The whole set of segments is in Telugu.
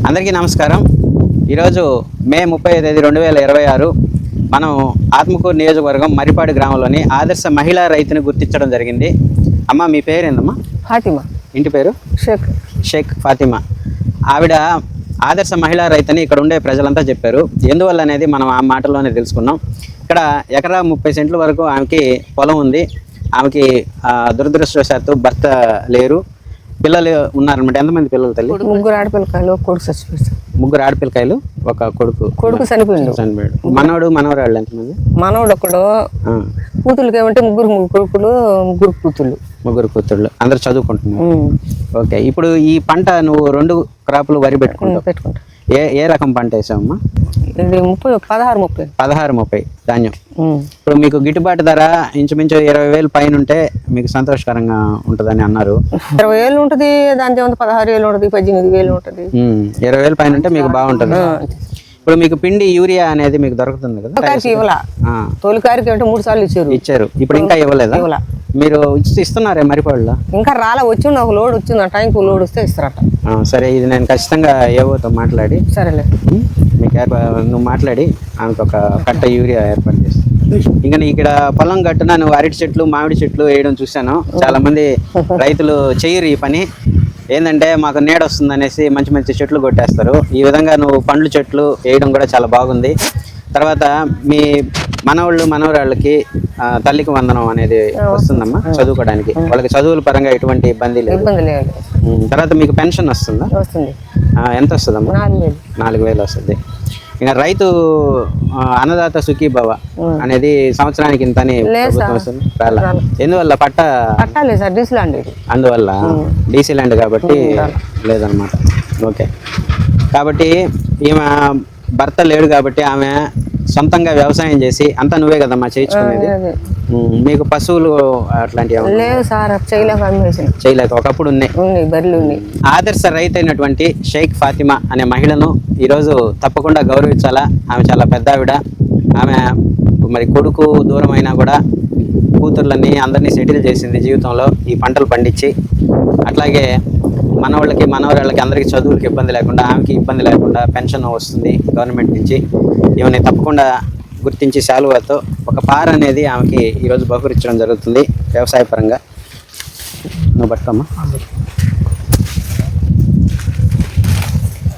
అందరికీ నమస్కారం. ఈరోజు మే 30 2026 మనం ఆత్మకూరు నియోజకవర్గం మరిపాడు గ్రామంలోని ఆదర్శ మహిళా రైతుని గుర్తించడం జరిగింది. అమ్మ, మీ పేరేందమ్మా? ఫాతిమా. ఇంటి పేరు? షేక్ ఫాతిమా. ఆవిడ ఆదర్శ మహిళా రైతుని ఇక్కడ ఉండే ప్రజలంతా చెప్పారు. ఎందువల్ల అనేది మనం ఆ మాటల్లోనే తెలుసుకున్నాం. ఇక్కడ ఎకరా 30 సెంట్ల వరకు ఆమెకి పొలం ఉంది. ఆమెకి దురదృష్టవశాత్తు భర్త లేరు, పిల్లలు ఉన్నారనమాట. ఎంతమంది పిల్లలు తల్లి? 3 ఆడపిల్లకాయలు, కొడుకు చచ్చిపోయాడు. 3 ఆడపిల్లకాయలు, ఒక కొడుకు చనిపోయాడు. మనవడు మనవరాళ్ళు ఎంతమంది? మనవడు ఒకడు. కూతుళ్ళకి ఏమంటే 3 కొడుకులు, 3 కూతుళ్ళు. అందరు చదువుకుంటున్నారు. ఓకే. ఇప్పుడు ఈ పంట నువ్వు 2 క్రాపులు వరి పెట్టుకుంటా. ఏ రకం పంట వేసావమ్మా? ఇది 16-30 ధాన్యం. ఇప్పుడు మీకు గిట్టుబాటు ధర ఇంచుమించు 20,000 పైన ఉంటే మీకు సంతోషకరంగా ఉంటుందని అన్నారు. 20,000 ఉంటుంది, దాని 16,000 ఉంటుంది, 18,000 ఉంటుంది. 20,000 పైన ఉంటే మీకు బాగుంటుంది. ఇప్పుడు మీకు పిండి యూరియా అనేది మీకు దొరుకుతుంది కదా? తొలికారికి అంటే 3 సార్లు ఇచ్చారు. ఇప్పుడు ఇంకా ఇవ్వలేదా? మీరు ఇస్తున్నారే మరిపాడులో? ఇంకా రాలా. వచ్చింది, ఒక లోడ్ వచ్చింది. ఆ టైంకి లోడ్ వస్తే ఇస్తారట. సరే, ఇది నేను ఖచ్చితంగా ఏవోతో మాట్లాడి, సరేలే, మీకు నువ్వు మాట్లాడి ఆమెకు ఒక కట్ట యూరియా ఏర్పాటు చేస్తాను. ఇంకా ఇక్కడ పొలం గట్టున నువ్వు అరటి చెట్లు, మామిడి చెట్లు వేయడం చూశాను. చాలా మంది రైతులు చేయరు ఈ పని. ఏంటంటే మాకు నీడ వస్తుంది అనేసి మంచి మంచి చెట్లు కొట్టేస్తారు. ఈ విధంగా నువ్వు పండ్ల చెట్లు వేయడం కూడా చాలా బాగుంది. తర్వాత మీ మనవరాళ్ళకి తల్లికి వందనం అనేది వస్తుందమ్మా చదువుకోవడానికి. వాళ్ళకి చదువుల పరంగా ఎటువంటి ఇబ్బంది లేదు. తర్వాత మీకు పెన్షన్ వస్తుందా? ఎంత వస్తుందమ్మా? 4,000 వస్తుంది. ఇంకా రైతు అన్నదాత సుఖీభవ అనేది సంవత్సరానికి ఇంతని ఎందువల్ల? అందువల్ల డీసీ ల్యాండ్ కాబట్టి లేదనమాట. ఓకే. కాబట్టి ఈమె భర్త లేడు కాబట్టి ఆమె సొంతంగా వ్యవసాయం చేసి అంతా నువ్వే కదమ్మా చేయించుకునేది. మీకు పశువులు అట్లాంటివి చేయలేక ఒకప్పుడు ఉన్నాయి. ఆదర్శ రైతు అయినటువంటి షేక్ ఫాతిమా అనే మహిళను ఈరోజు తప్పకుండా గౌరవించాలా. ఆమె చాలా పెద్ద ఆవిడ. ఆమె మరి కొడుకు దూరం అయినా కూడా కూతుర్లని అందరినీ సెటిల్ చేసింది జీవితంలో ఈ పంటలు పండించి. అట్లాగే మనవాళ్ళకి మనవరాళ్ళకి అందరికీ చదువులకి ఇబ్బంది లేకుండా, ఆమెకి ఇబ్బంది లేకుండా పెన్షన్ వస్తుంది గవర్నమెంట్ నుంచి. ఈమెని తప్పకుండా గుర్తించి శాలువాతో ఒక పార అనేది ఆమెకి ఈరోజు బహుకరించడం జరుగుతుంది వ్యవసాయ పరంగా. నువ్వు పట్టుకోమ్మా,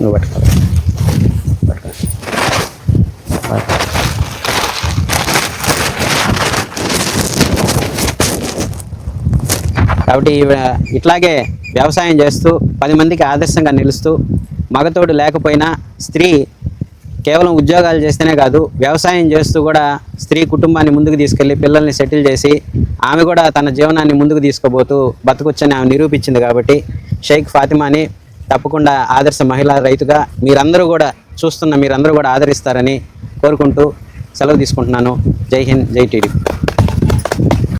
నువ్వు పట్టుకో. కాబట్టి ఇట్లాగే వ్యవసాయం చేస్తూ 10 మందికి ఆదర్శంగా నిలుస్తూ, మగతోడు లేకపోయినా స్త్రీ కేవలం ఉద్యోగాలు చేస్తేనే కాదు, వ్యవసాయం చేస్తూ కూడా స్త్రీ కుటుంబాన్ని ముందుకు తీసుకెళ్ళి పిల్లల్ని సెటిల్ చేసి ఆమె కూడా తన జీవనాన్ని ముందుకు తీసుకుపోతూ బతకొచ్చని ఆమె నిరూపించింది. కాబట్టి షేక్ ఫాతిమాని తప్పకుండా ఆదర్శ మహిళా రైతుగా మీరందరూ కూడా ఆదరిస్తారని కోరుకుంటూ సెలవు తీసుకుంటున్నాను. జై హింద్, జై టీడీపీ.